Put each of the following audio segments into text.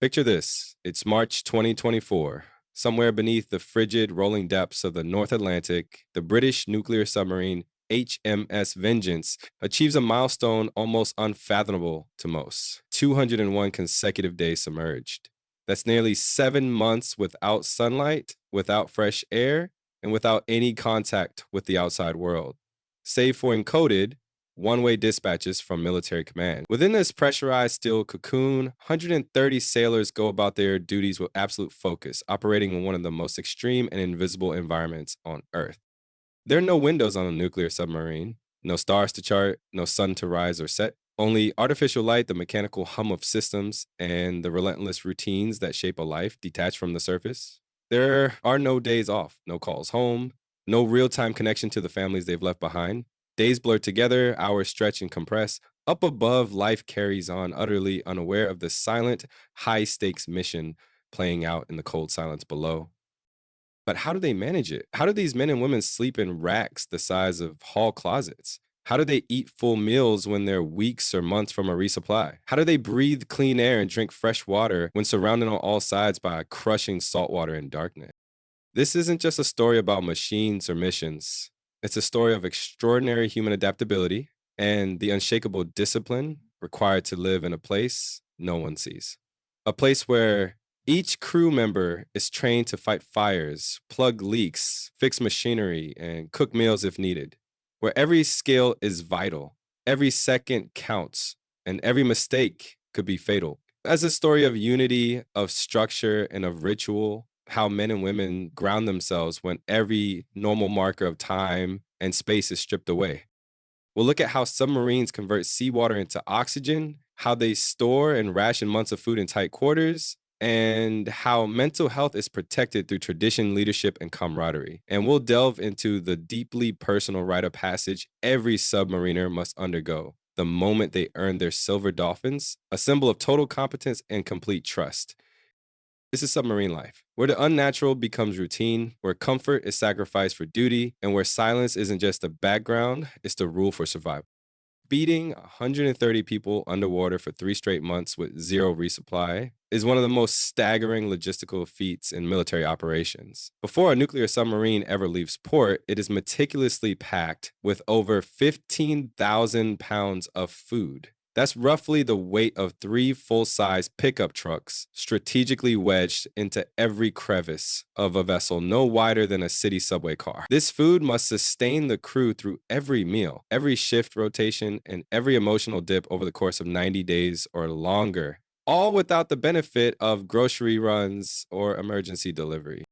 Picture this. It's March 2024. Somewhere beneath the frigid, rolling depths of the North Atlantic, the British nuclear submarine HMS Vengeance achieves a milestone almost unfathomable to most: 201 consecutive days submerged. That's nearly 7 months without sunlight, without fresh air, and without any contact with the outside world, save for encoded one-way dispatches from military command. Within this pressurized steel cocoon, 130 sailors go about their duties with absolute focus, operating in one of the most extreme and invisible environments on Earth. There are no windows on a nuclear submarine, no stars to chart, no sun to rise or set, only artificial light, the mechanical hum of systems, and the relentless routines that shape a life detached from the surface. There are no days off, no calls home, no real time connection to the families they've left behind. Days blur together, hours stretch and compress. Up above, life carries on, utterly unaware of the silent, high stakes mission playing out in the cold silence below. But how do they manage it? How do these men and women sleep in racks the size of hall closets? How do they eat full meals when they're weeks or months from a resupply? How do they breathe clean air and drink fresh water when surrounded on all sides by crushing saltwater and darkness? This isn't just a story about machines or missions. It's a story of extraordinary human adaptability and the unshakable discipline required to live in a place no one sees. A place where each crew member is trained to fight fires, plug leaks, fix machinery, and cook meals if needed. Where every skill is vital, every second counts, and every mistake could be fatal. As a story of unity, of structure, and of ritual, how men and women ground themselves when every normal marker of time and space is stripped away. We'll look at how submarines convert seawater into oxygen, how they store and ration months of food in tight quarters, and how mental health is protected through tradition, leadership, and camaraderie. And we'll delve into the deeply personal rite of passage every submariner must undergo the moment they earn their silver dolphins, a symbol of total competence and complete trust. This is submarine life, where the unnatural becomes routine, where comfort is sacrificed for duty, and where silence isn't just the background, it's the rule for survival. Feeding 130 people underwater for 3 straight months with zero resupply is one of the most staggering logistical feats in military operations. Before a nuclear submarine ever leaves port, it is meticulously packed with over 15,000 pounds of food. That's roughly the weight of 3 full-size pickup trucks strategically wedged into every crevice of a vessel no wider than a city subway car. This food must sustain the crew through every meal, every shift rotation, and every emotional dip over the course of 90 days or longer, all without the benefit of grocery runs or emergency delivery.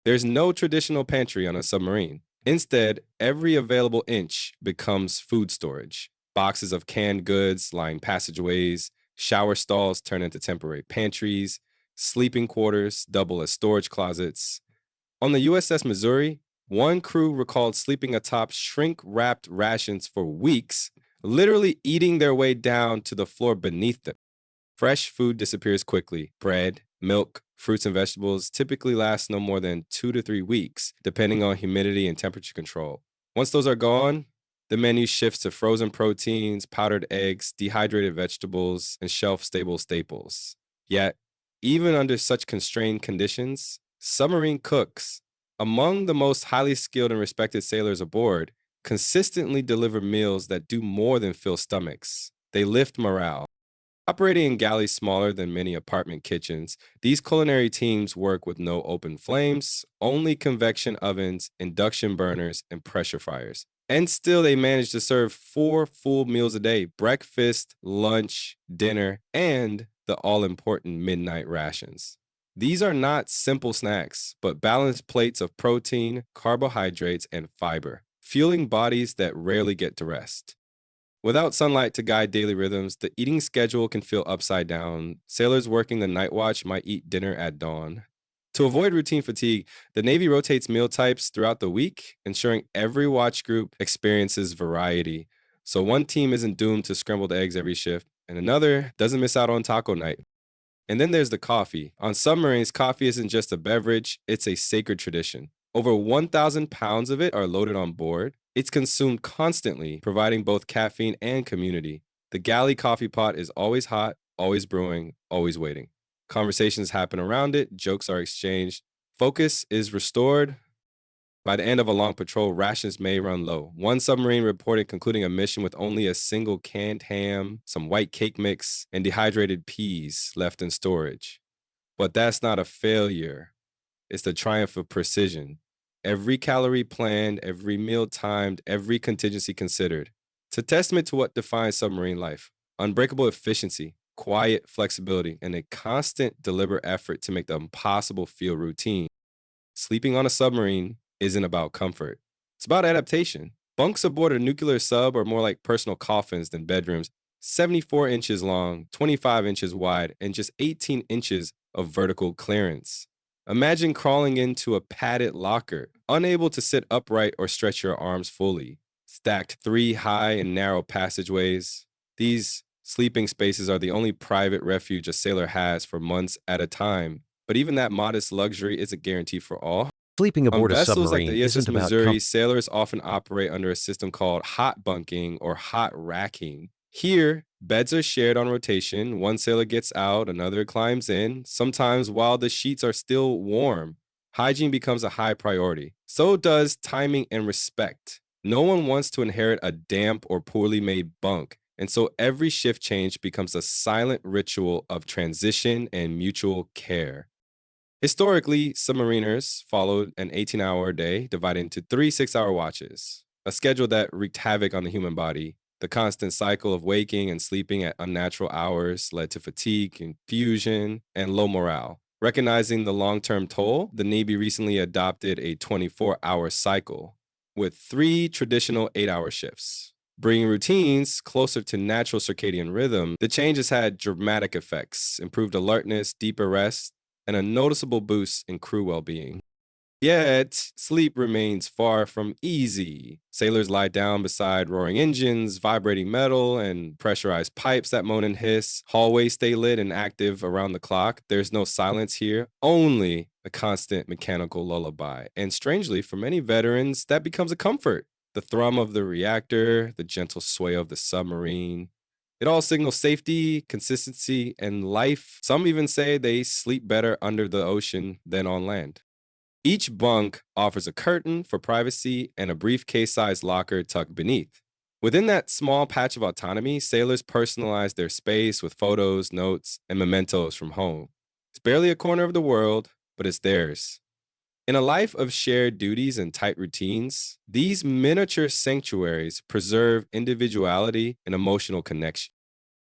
There's no traditional pantry on a submarine. Instead, every available inch becomes food storage. Boxes of canned goods line passageways, shower stalls turn into temporary pantries, sleeping quarters double as storage closets. On the USS Missouri, one crew recalled sleeping atop shrink wrapped rations for weeks, literally eating their way down to the floor beneath them. Fresh food disappears quickly. Bread, milk, fruits, and vegetables typically last no more than 2 to 3 weeks, depending on humidity and temperature control. Once those are gone, the menu shifts to frozen proteins, powdered eggs, dehydrated vegetables, and shelf stable staples. Yet, even under such constrained conditions, submarine cooks, among the most highly skilled and respected sailors aboard, consistently deliver meals that do more than fill stomachs. They lift morale. Operating in galleys smaller than many apartment kitchens, these culinary teams work with no open flames, only convection ovens, induction burners, and pressure fryers. And still, they manage to serve 4 full meals a day: breakfast, lunch, dinner, and the all important midnight rations. These are not simple snacks, but balanced plates of protein, carbohydrates, and fiber, fueling bodies that rarely get to rest. Without sunlight to guide daily rhythms, the eating schedule can feel upside down. Sailors working the night watch might eat dinner at dawn. To avoid routine fatigue, the Navy rotates meal types throughout the week, ensuring every watch group experiences variety. So one team isn't doomed to scrambled eggs every shift, and another doesn't miss out on taco night. And then there's the coffee. On submarines, coffee isn't just a beverage, it's a sacred tradition. Over 1,000 pounds of it are loaded on board. It's consumed constantly, providing both caffeine and community. The galley coffee pot is always hot, always brewing, always waiting. Conversations happen around it, jokes are exchanged, focus is restored. By the end of a long patrol, rations may run low. One submarine reported concluding a mission with only a single canned ham, some white cake mix, and dehydrated peas left in storage. But that's not a failure. It's the triumph of precision. Every calorie planned, every meal timed, every contingency considered. It's a testament to what defines submarine life: unbreakable efficiency, quiet flexibility, and a constant, deliberate effort to make the impossible feel routine. Sleeping on a submarine isn't about comfort, it's about adaptation. Bunks aboard a nuclear sub are more like personal coffins than bedrooms: 74 inches long, 25 inches wide, and just 18 inches of vertical clearance. Imagine crawling into a padded locker, unable to sit upright or stretch your arms fully, stacked three high and narrow passageways. These sleeping spaces are the only private refuge a sailor has for months at a time. But even that modest luxury isn't guaranteed for all. Sleeping On aboard a vessels like submarine the isn't USS about Missouri, sailors often operate under a system called hot bunking or hot racking. Here, beds are shared on rotation. One sailor gets out, another climbs in, sometimes while the sheets are still warm. Hygiene becomes a high priority. So does timing and respect. No one wants to inherit a damp or poorly made bunk, and so every shift change becomes a silent ritual of transition and mutual care. Historically, submariners followed an 18-hour day divided into three 6-hour watches, a schedule that wreaked havoc on the human body. The constant cycle of waking and sleeping at unnatural hours led to fatigue, confusion, and low morale. Recognizing the long term toll, the Navy recently adopted a 24-hour cycle with three traditional 8-hour shifts. Bringing routines closer to natural circadian rhythm, the changes had dramatic effects: improved alertness, deeper rest, and a noticeable boost in crew well being. Yet, sleep remains far from easy. Sailors lie down beside roaring engines, vibrating metal, and pressurized pipes that moan and hiss. Hallways stay lit and active around the clock. There's no silence here, only a constant mechanical lullaby. And strangely, for many veterans, that becomes a comfort. The thrum of the reactor, the gentle sway of the submarine, it all signals safety, consistency, and life. Some even say they sleep better under the ocean than on land. Each bunk offers a curtain for privacy and a briefcase sized locker tucked beneath. Within that small patch of autonomy, sailors personalize their space with photos, notes, and mementos from home. It's barely a corner of the world, but it's theirs. In a life of shared duties and tight routines, these miniature sanctuaries preserve individuality and emotional connection.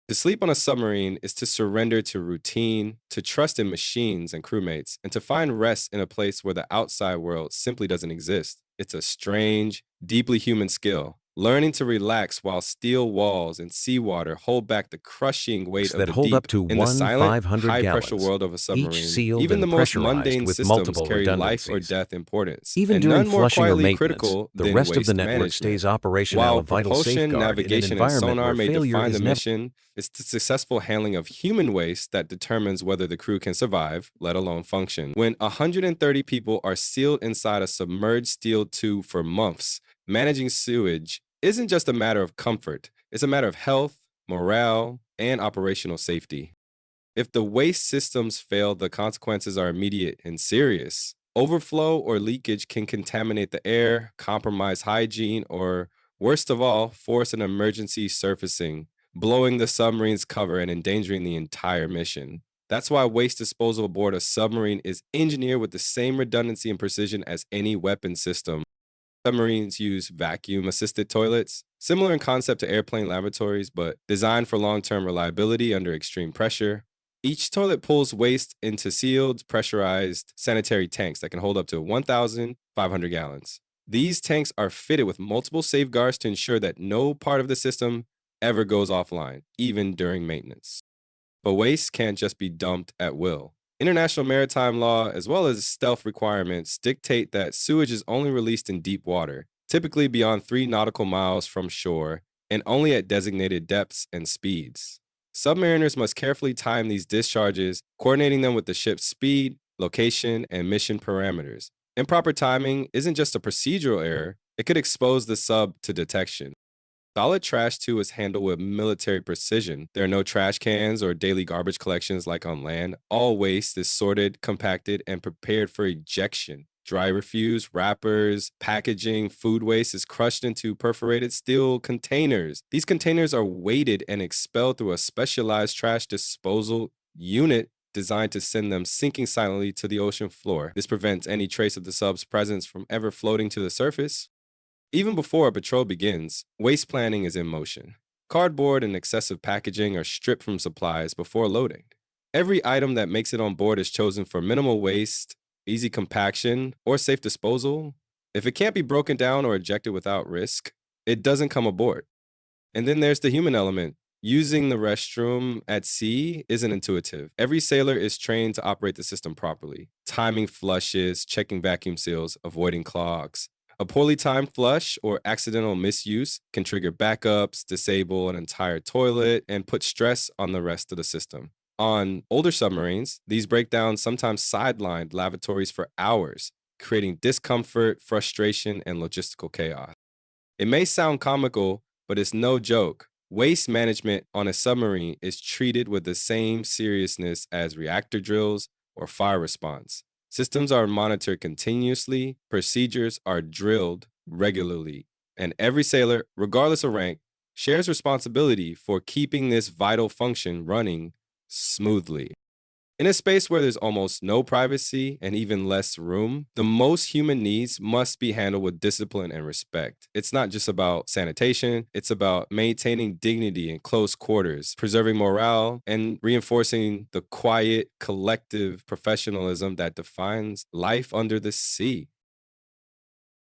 To sleep on a submarine is to surrender to routine, to trust in machines and crewmates, and to find rest in a place where the outside world simply doesn't exist. It's a strange, deeply human skill. Learning to relax while steel walls and seawater hold back the crushing weight of that the hold up deep. to In the one silent, 500 high pressure gallons, world of a each submarine, sealed even the and most pressurized mundane with systems multiple carry life or redundancies. death importance, Even and during none more flushing or quietly maintenance, critical the than rest of the waste network management. stays operational, While a vital propulsion, safeguard in an navigation, and environment sonar where may failure define is the never. mission, it's the successful handling of human waste that determines whether the crew can survive, let alone function. When 130 people are sealed inside a submerged steel tube for months, managing sewage isn't just a matter of comfort, it's a matter of health, morale, and operational safety. If the waste systems fail, the consequences are immediate and serious. Overflow or leakage can contaminate the air, compromise hygiene, or worst of all, force an emergency surfacing, blowing the submarine's cover and endangering the entire mission. That's why waste disposal aboard a submarine is engineered with the same redundancy and precision as any weapon system. Submarines use vacuum assisted toilets, similar in concept to airplane lavatories, but designed for long term reliability under extreme pressure. Each toilet pulls waste into sealed, pressurized sanitary tanks that can hold up to 1,500 gallons. These tanks are fitted with multiple safeguards to ensure that no part of the system ever goes offline, even during maintenance. But waste can't just be dumped at will. International maritime law, as well as stealth requirements, dictate that sewage is only released in deep water, typically beyond 3 nautical miles from shore, and only at designated depths and speeds. Submariners must carefully time these discharges, coordinating them with the ship's speed, location, and mission parameters. Improper timing isn't just a procedural error, it could expose the sub to detection. Solid trash, too, is handled with military precision. There are no trash cans or daily garbage collections like on land. All waste is sorted, compacted, and prepared for ejection. Dry refuse, wrappers, packaging, food waste is crushed into perforated steel containers. These containers are weighted and expelled through a specialized trash disposal unit designed to send them sinking silently to the ocean floor. This prevents any trace of the sub's presence from ever floating to the surface. Even before a patrol begins, waste planning is in motion. Cardboard and excessive packaging are stripped from supplies before loading. Every item that makes it on board is chosen for minimal waste, easy compaction, or safe disposal. If it can't be broken down or ejected without risk, it doesn't come aboard. And then there's the human element. Using the restroom at sea isn't intuitive. Every sailor is trained to operate the system properly, timing flushes, checking vacuum seals, avoiding clogs. A poorly timed flush or accidental misuse can trigger backups, disable an entire toilet, and put stress on the rest of the system. On older submarines, these breakdowns sometimes sidelined lavatories for hours, creating discomfort, frustration, and logistical chaos. It may sound comical, but it's no joke. Waste management on a submarine is treated with the same seriousness as reactor drills or fire response. Systems are monitored continuously, procedures are drilled regularly, and every sailor, regardless of rank, shares responsibility for keeping this vital function running smoothly. In a space where there's almost no privacy and even less room, the most human needs must be handled with discipline and respect. It's not just about sanitation, it's about maintaining dignity in close quarters, preserving morale, and reinforcing the quiet, collective professionalism that defines life under the sea.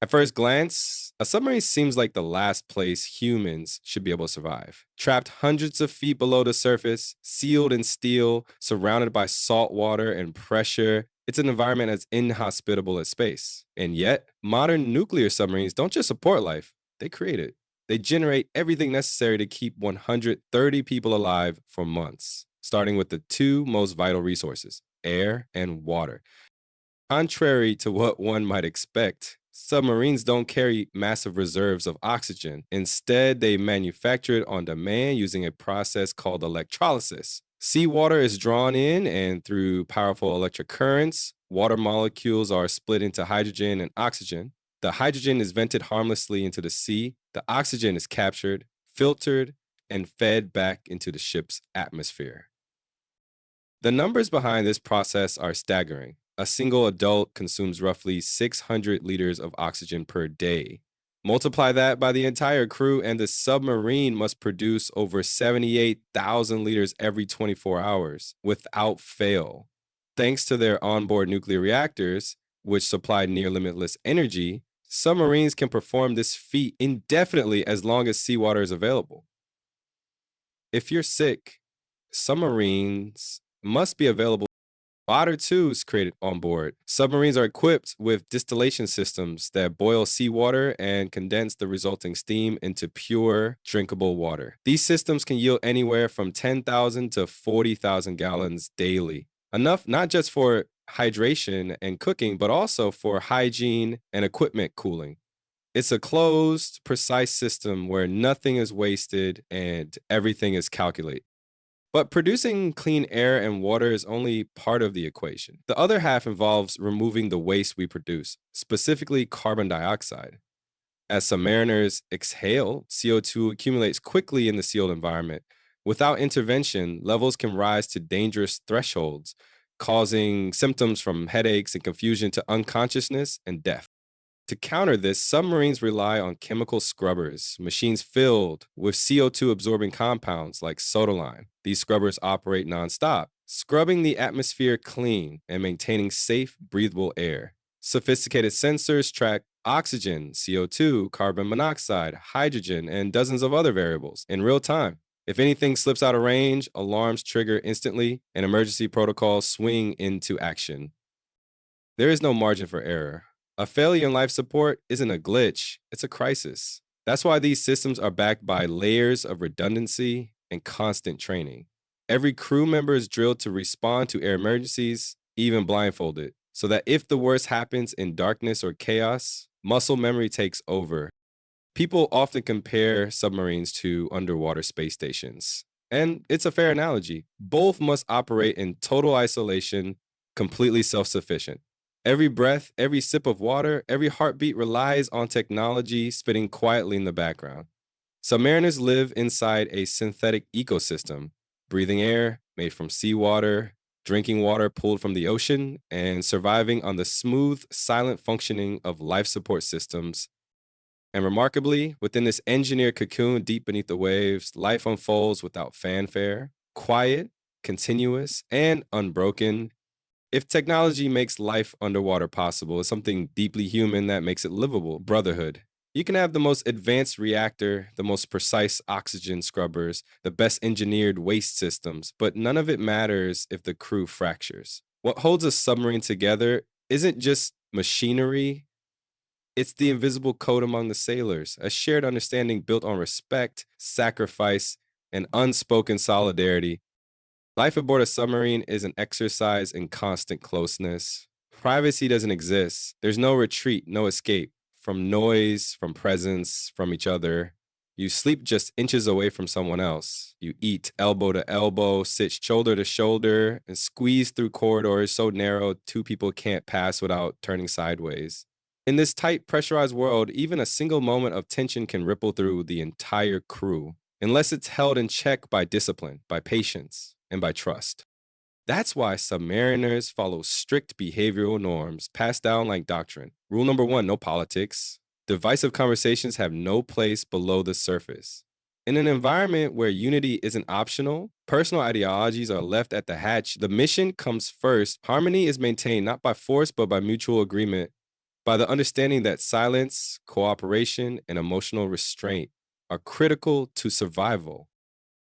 At first glance, a submarine seems like the last place humans should be able to survive. Trapped hundreds of feet below the surface, sealed in steel, surrounded by salt water and pressure, it's an environment as inhospitable as space. And yet, modern nuclear submarines don't just support life, they create it. They generate everything necessary to keep 130 people alive for months, starting with the two most vital resources, air and water. Contrary to what one might expect, submarines don't carry massive reserves of oxygen. Instead, they manufacture it on demand using a process called electrolysis. Seawater is drawn in, and through powerful electric currents, water molecules are split into hydrogen and oxygen. The hydrogen is vented harmlessly into the sea, the oxygen is captured, filtered, and fed back into the ship's atmosphere. The numbers behind this process are staggering. A single adult consumes roughly 600 liters of oxygen per day. Multiply that by the entire crew, and the submarine must produce over 78,000 liters every 24 hours without fail. Thanks to their onboard nuclear reactors, which supply near limitless energy, submarines can perform this feat indefinitely as long as seawater is available. If you're sick, submarines must be available. Water too is created on board. Submarines are equipped with distillation systems that boil seawater and condense the resulting steam into pure, drinkable water. These systems can yield anywhere from 10,000 to 40,000 gallons daily. Enough not just for hydration and cooking, but also for hygiene and equipment cooling. It's a closed, precise system where nothing is wasted and everything is calculated. But producing clean air and water is only part of the equation. The other half involves removing the waste we produce, specifically carbon dioxide. As submariners exhale, CO2 accumulates quickly in the sealed environment. Without intervention, levels can rise to dangerous thresholds, causing symptoms from headaches and confusion to unconsciousness and death. To counter this, submarines rely on chemical scrubbers, machines filled with CO2 absorbing compounds like soda lime. These scrubbers operate nonstop, scrubbing the atmosphere clean and maintaining safe, breathable air. Sophisticated sensors track oxygen, CO2, carbon monoxide, hydrogen, and dozens of other variables in real time. If anything slips out of range, alarms trigger instantly and emergency protocols swing into action. There is no margin for error. A failure in life support isn't a glitch, it's a crisis. That's why these systems are backed by layers of redundancy and constant training. Every crew member is drilled to respond to air emergencies, even blindfolded, so that if the worst happens in darkness or chaos, muscle memory takes over. People often compare submarines to underwater space stations. And it's a fair analogy. Both must operate in total isolation, completely self sufficient. Every breath, every sip of water, every heartbeat relies on technology spinning quietly in the background. Submariners live inside a synthetic ecosystem, breathing air made from seawater, drinking water pulled from the ocean, and surviving on the smooth, silent functioning of life support systems. And remarkably, within this engineered cocoon deep beneath the waves, life unfolds without fanfare, quiet, continuous, and unbroken. If technology makes life underwater possible, it's something deeply human that makes it livable brotherhood. You can have the most advanced reactor, the most precise oxygen scrubbers, the best engineered waste systems, but none of it matters if the crew fractures. What holds a submarine together isn't just machinery, it's the invisible code among the sailors, a shared understanding built on respect, sacrifice, and unspoken solidarity. Life aboard a submarine is an exercise in constant closeness. Privacy doesn't exist. There's no retreat, no escape from noise, from presence, from each other. You sleep just inches away from someone else. You eat elbow to elbow, sit shoulder to shoulder, and squeeze through corridors so narrow two people can't pass without turning sideways. In this tight, pressurized world, even a single moment of tension can ripple through the entire crew, unless it's held in check by discipline, by patience, and by trust. That's why submariners follow strict behavioral norms passed down like doctrine. Rule number one, no politics. Divisive conversations have no place below the surface. In an environment where unity isn't optional, personal ideologies are left at the hatch, the mission comes first. Harmony is maintained not by force, but by mutual agreement, by the understanding that silence, cooperation, and emotional restraint are critical to survival.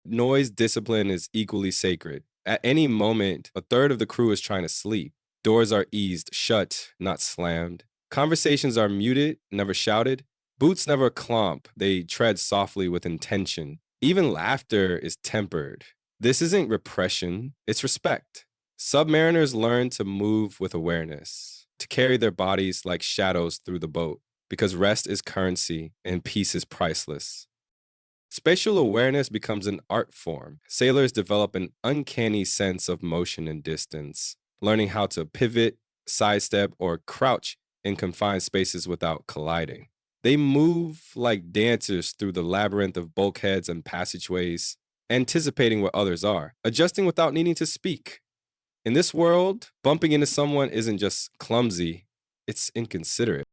Noise discipline is equally sacred. At any moment, a third of the crew is trying to sleep. Doors are eased shut, not slammed. Conversations are muted, never shouted. Boots never clomp, they tread softly with intention. Even laughter is tempered. This isn't repression, it's respect. Submariners learn to move with awareness, to carry their bodies like shadows through the boat, because rest is currency and peace is priceless. Spatial awareness becomes an art form. Sailors develop an uncanny sense of motion and distance, learning how to pivot, sidestep, or crouch in confined spaces without colliding. They move like dancers through the labyrinth of bulkheads and passageways, anticipating where others are, adjusting without needing to speak. In this world, bumping into someone isn't just clumsy, it's inconsiderate.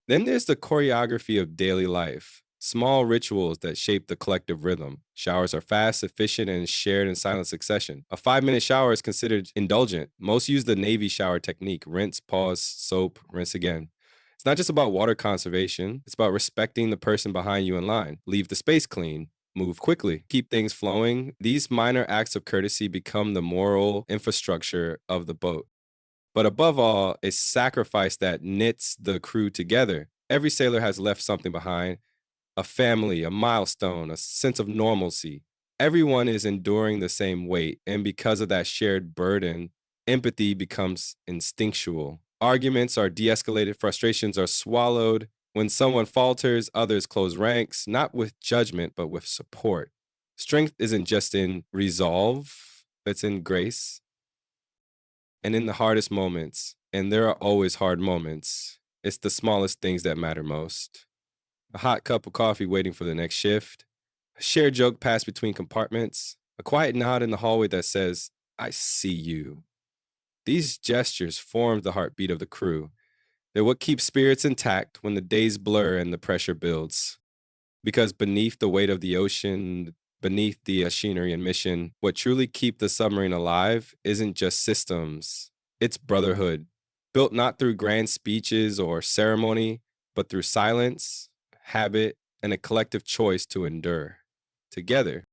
Then there's the choreography of daily life, small rituals that shape the collective rhythm. Showers are fast, efficient, and shared in silent succession. A 5-minute shower is considered indulgent. Most use the Navy shower technique: rinse, pause, soap, rinse again. It's not just about water conservation, it's about respecting the person behind you in line. Leave the space clean. Move quickly, keep things flowing. These minor acts of courtesy become the moral infrastructure of the boat. But above all, a sacrifice that knits the crew together. Every sailor has left something behind: a family, a milestone, a sense of normalcy. Everyone is enduring the same weight. And because of that shared burden, empathy becomes instinctual. Arguments are de escalated, frustrations are swallowed. When someone falters, others close ranks, not with judgment, but with support. Strength isn't just in resolve, it's in grace. And in the hardest moments, and there are always hard moments, it's the smallest things that matter most. A hot cup of coffee waiting for the next shift, a shared joke passed between compartments, a quiet nod in the hallway that says, "I see you." These gestures form the heartbeat of the crew. They're what keeps spirits intact when the days blur and the pressure builds. Because beneath the weight of the ocean, beneath the machinery and mission, what truly keep the submarine alive isn't just systems, it's brotherhood, built not through grand speeches or ceremony, but through silence, habit, and a collective choice to endure together.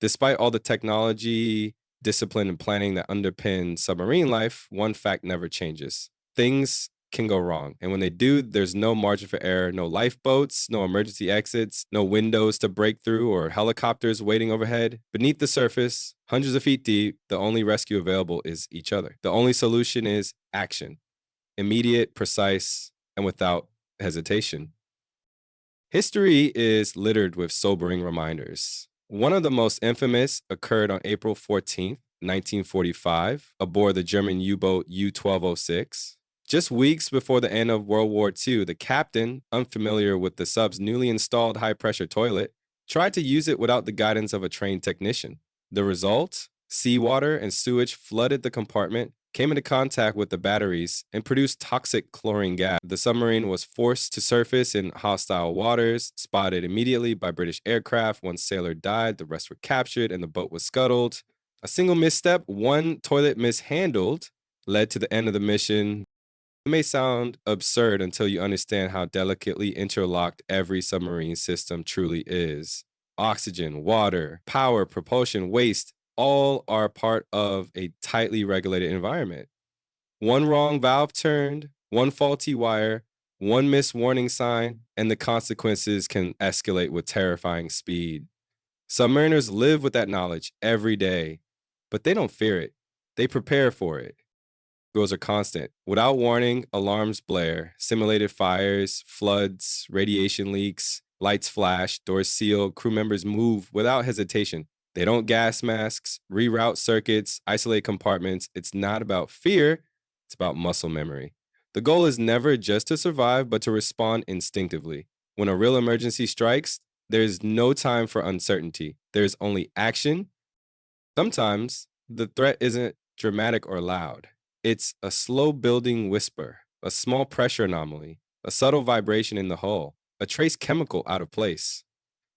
Despite all the technology, discipline, and planning that underpin submarine life, one fact never changes: things can go wrong. And when they do, there's no margin for error: no lifeboats, no emergency exits, no windows to break through, or helicopters waiting overhead. Beneath the surface, hundreds of feet deep, the only rescue available is each other. The only solution is action: immediate, precise, and without hesitation. History is littered with sobering reminders. One of the most infamous occurred on April 14th, 1945, aboard the German U boat U 1206. Just weeks before the end of World War II, the captain, unfamiliar with the sub's newly installed high pressure toilet, tried to use it without the guidance of a trained technician. The result? Seawater and sewage flooded the compartment, came into contact with the batteries, and produced toxic chlorine gas. The submarine was forced to surface in hostile waters, spotted immediately by British aircraft. One sailor died, the rest were captured, and the boat was scuttled. A single misstep, one toilet mishandled, led to the end of the mission. It may sound absurd until you understand how delicately interlocked every submarine system truly is. Oxygen, water, power, propulsion, waste, all are part of a tightly regulated environment. One wrong valve turned, one faulty wire, one missed warning sign, and the consequences can escalate with terrifying speed. Submariners live with that knowledge every day, but they don't fear it. They prepare for it. Goals are constant. Without warning, alarms blare, simulated fires, floods, radiation leaks, lights flash, doors seal, crew members move without hesitation. They don't gas masks, reroute circuits, isolate compartments. It's not about fear, it's about muscle memory. The goal is never just to survive, but to respond instinctively. When a real emergency strikes, there's no time for uncertainty. There's only action. Sometimes the threat isn't dramatic or loud. It's a slow building whisper, a small pressure anomaly, a subtle vibration in the hull, a trace chemical out of place.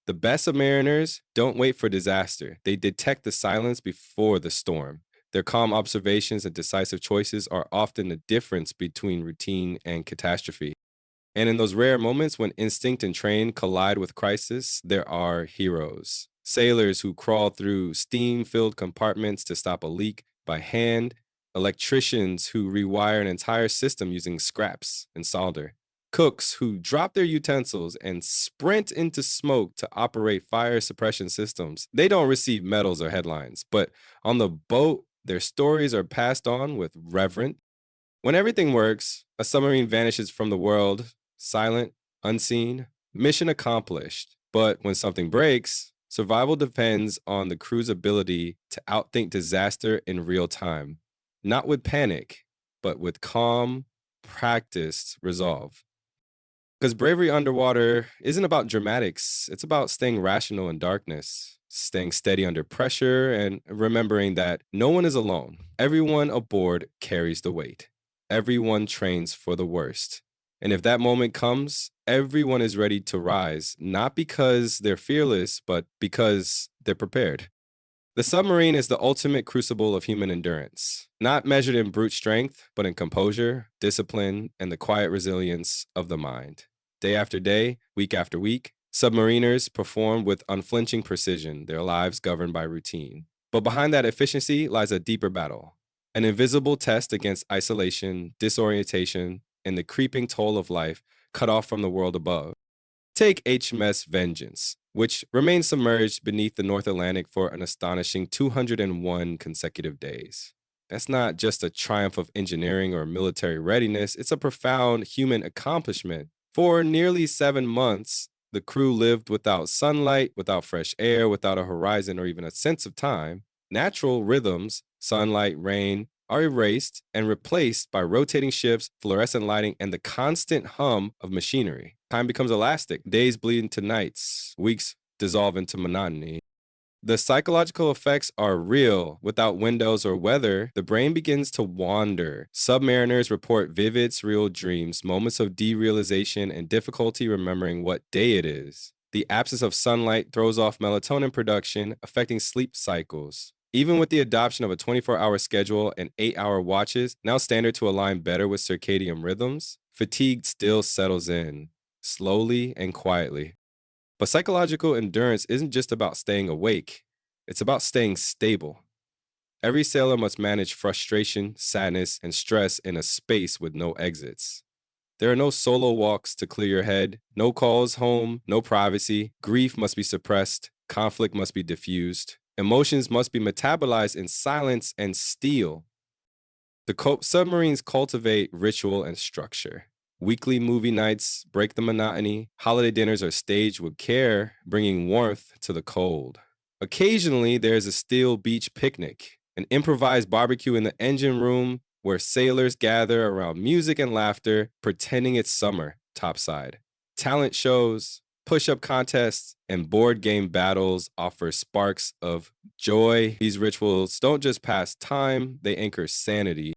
The best of mariners don't wait for disaster. They detect the silence before the storm. Their calm observations and decisive choices are often the difference between routine and catastrophe. And in those rare moments when instinct and train collide with crisis, there are heroes. Sailors who crawl through steam filled compartments to stop a leak by hand, electricians who rewire an entire system using scraps and solder, cooks who drop their utensils and sprint into smoke to operate fire suppression systems. They don't receive medals or headlines, but on the boat, their stories are passed on with reverence. When everything works, a submarine vanishes from the world, silent, unseen, mission accomplished. But when something breaks, survival depends on the crew's ability to outthink disaster in real time, not with panic, but with calm, practiced resolve. Because bravery underwater isn't about dramatics, it's about staying rational in darkness, staying steady under pressure, and remembering that no one is alone. Everyone aboard carries the weight. Everyone trains for the worst. And if that moment comes, everyone is ready to rise, not because they're fearless, but because they're prepared. The submarine is the ultimate crucible of human endurance, not measured in brute strength, but in composure, discipline, and the quiet resilience of the mind. Day after day, week after week, submariners perform with unflinching precision, their lives governed by routine. But behind that efficiency lies a deeper battle, an invisible test against isolation, disorientation, and the creeping toll of life cut off from the world above. Take HMS Vengeance, which remained submerged beneath the North Atlantic for an astonishing 201 consecutive days. That's not just a triumph of engineering or military readiness, it's a profound human accomplishment. For nearly 7 months, the crew lived without sunlight, without fresh air, without a horizon or even a sense of time. Natural rhythms, sunlight, rain, are erased and replaced by rotating ships, fluorescent lighting, and the constant hum of machinery. Time becomes elastic. Days bleed into nights. Weeks dissolve into monotony. The psychological effects are real. Without windows or weather, the brain begins to wander. Submariners report vivid, surreal dreams, moments of derealization, and difficulty remembering what day it is. The absence of sunlight throws off melatonin production, affecting sleep cycles. Even with the adoption of a 24-hour schedule and 8-hour watches, now standard to align better with circadian rhythms, fatigue still settles in, slowly and quietly. But psychological endurance isn't just about staying awake, it's about staying stable. Every sailor must manage frustration, sadness, and stress in a space with no exits. There are no solo walks to clear your head, no calls home, no privacy. Grief must be suppressed, conflict must be diffused. Emotions must be metabolized in silence and steel. The submarines cultivate ritual and structure. Weekly movie nights break the monotony. Holiday dinners are staged with care, bringing warmth to the cold. Occasionally, there's a steel beach picnic, an improvised barbecue in the engine room where sailors gather around music and laughter, pretending it's summer topside. Talent shows, push up contests, and board game battles offer sparks of joy. These rituals don't just pass time, they anchor sanity.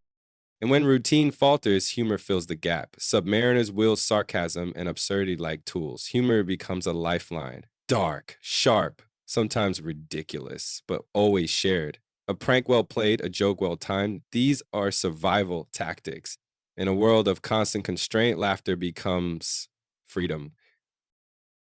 And when routine falters, humor fills the gap. Submariners wield sarcasm and absurdity like tools. Humor becomes a lifeline. Dark, sharp, sometimes ridiculous, but always shared. A prank well played, a joke well timed, these are survival tactics. In a world of constant constraint, laughter becomes freedom.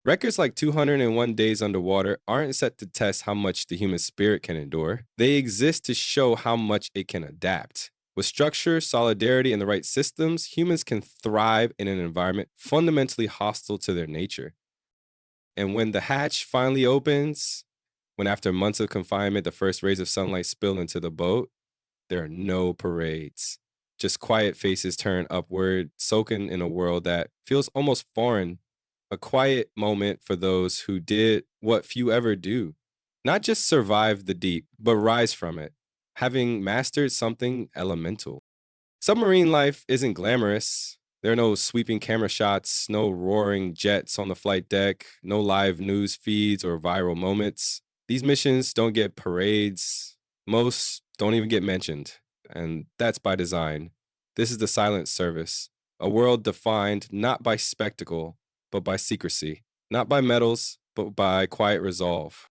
Records like 201 Days Underwater aren't set to test how much the human spirit can endure. They exist to show how much it can adapt. With structure, solidarity, and the right systems, humans can thrive in an environment fundamentally hostile to their nature. And when the hatch finally opens, when after months of confinement, the first rays of sunlight spill into the boat, there are no parades. Just quiet faces turn upward, soaking in a world that feels almost foreign. A quiet moment for those who did what few ever do. Not just survive the deep, but rise from it, having mastered something elemental. Submarine life isn't glamorous. There are no sweeping camera shots, no roaring jets on the flight deck, no live news feeds or viral moments. These missions don't get parades. Most don't even get mentioned. And that's by design. This is the silent service, a world defined not by spectacle, but by secrecy, not by medals, but by quiet resolve.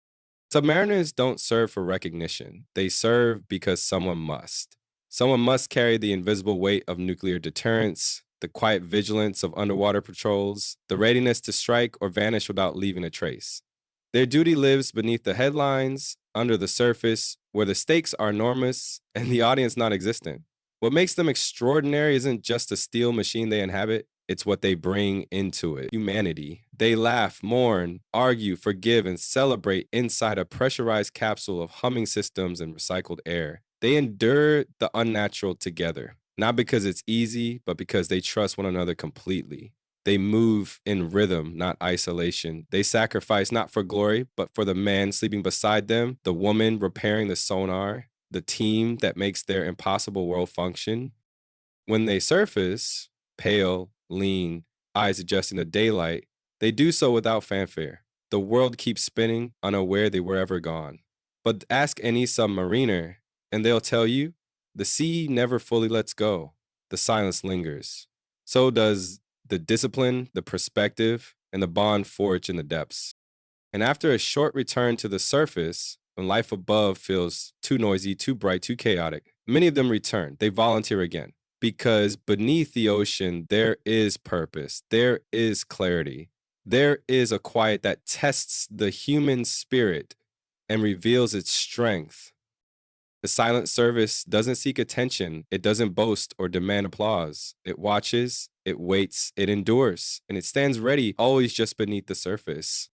Submariners don't serve for recognition. They serve because someone must. Someone must carry the invisible weight of nuclear deterrence, the quiet vigilance of underwater patrols, the readiness to strike or vanish without leaving a trace. Their duty lives beneath the headlines, under the surface, where the stakes are enormous and the audience non existent. What makes them extraordinary isn't just the steel machine they inhabit, it's what they bring into it humanity. They laugh, mourn, argue, forgive, and celebrate inside a pressurized capsule of humming systems and recycled air. They endure the unnatural together, not because it's easy, but because they trust one another completely. They move in rhythm, not isolation. They sacrifice not for glory, but for the man sleeping beside them, the woman repairing the sonar, the team that makes their impossible world function. When they surface, pale, lean, eyes adjusting to daylight, they do so without fanfare. The world keeps spinning, unaware they were ever gone. But ask any submariner, and they'll tell you the sea never fully lets go. The silence lingers. So does the discipline, the perspective, and the bond forged in the depths. And after a short return to the surface, when life above feels too noisy, too bright, too chaotic, many of them return. They volunteer again. Because beneath the ocean, there is purpose, there is clarity, there is a quiet that tests the human spirit and reveals its strength. The silent service doesn't seek attention, it doesn't boast or demand applause. It watches, it waits, it endures, and it stands ready, always just beneath the surface.